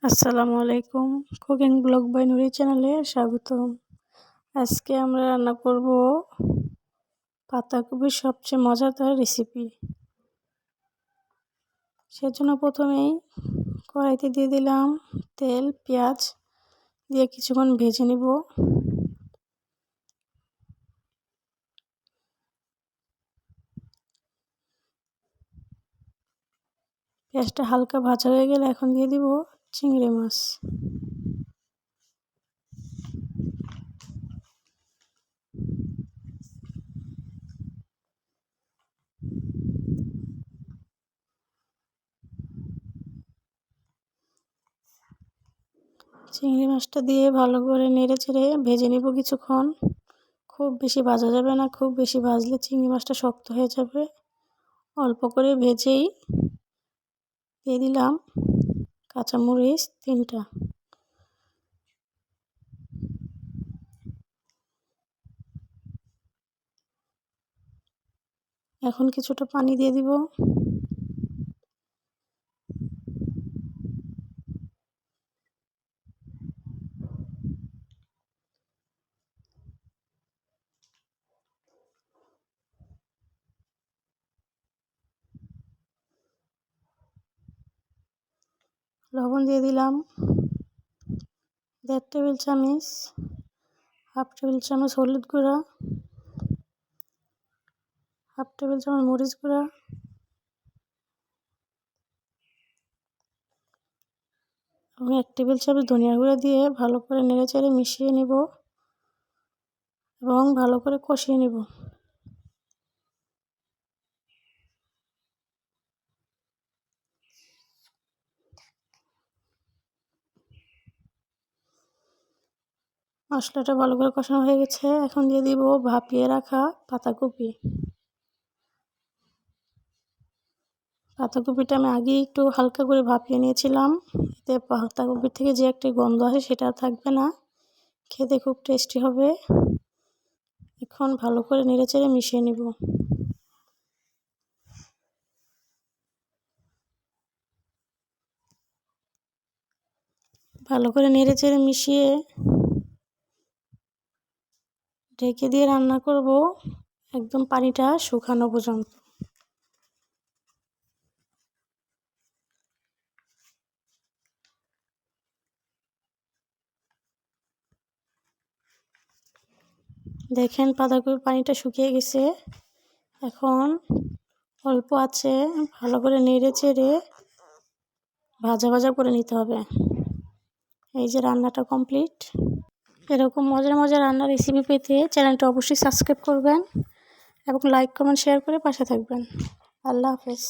আসসালামু আলাইকুম। Cooking blog by নুরি চ্যানেলে স্বাগতম। আজকে আমরা রান্না করব পাতাকপির সবচেয়ে মজাদার রেসিপি। সেজন্য প্রথমেই কড়াইতে দিয়ে দিলাম তেল, পেঁয়াজ দিয়ে কিছুক্ষণ ভেজে নিব। পেঁয়াজটা হালকা ভাজা হয়ে গেলে এখন দিয়ে দিব চিংড়ি মাছ। চিংড়ি মাছটা দিয়ে ভালো করে নেড়ে চেড়ে ভেজে নিব কিছুক্ষণ। খুব বেশি ভাজা যাবে না, খুব বেশি ভাজলে চিংড়ি মাছটা শক্ত হয়ে যাবে। অল্প করে ভেজেই দিয়ে দিলাম কাঁচামরিচ 3টা। এখন কিছুটা পানি দিয়ে দিব। লবণ দিয়ে দিলাম 1.5 টেবিল চামচ, 1/2 টেবিল চামচ হলুদ গুঁড়া, 1/2 টেবিল চামচ মরিচ গুঁড়া এবং 1 টেবিল চামচ ধনিয়া গুঁড়া দিয়ে ভালো করে নেড়েচেড়ে মিশিয়ে নিব এবং ভালো করে কষিয়ে নিব। মশলাটা ভালো করে কষানো হয়ে গেছে। এখন দিয়ে দিব ভাপিয়ে রাখা পাতাকপি। পাতাকপিটা আমি আগে একটু হালকা করে ভাপিয়ে নিয়েছিলাম, এতে পাতাকপির থেকে যে একটা গন্ধ আসে সেটা থাকবে না, খেতে খুব টেস্টি হবে। এখন ভালো করে নেড়েচেড়ে মিশিয়ে নিব। ভালো করে নেড়েচেড়ে মিশিয়ে ঢেকে দিয়ে রান্না করব একদম পানিটা শুকানো পর্যন্ত। দেখেন পাতাকপির পানিটা শুকিয়ে গেছে। এখন অল্প আছে ভালো করে নেড়ে চেড়ে ভাজা ভাজা করে নিতে হবে। এই যে রান্নাটা কমপ্লিট। এরকম মজার মজার রান্নার রেসিপি পেতে চ্যানেলটা অবশ্যই সাবস্ক্রাইব করবেন এবং লাইক কমেন্ট শেয়ার করে পাশে থাকবেন। আল্লাহ হাফেজ।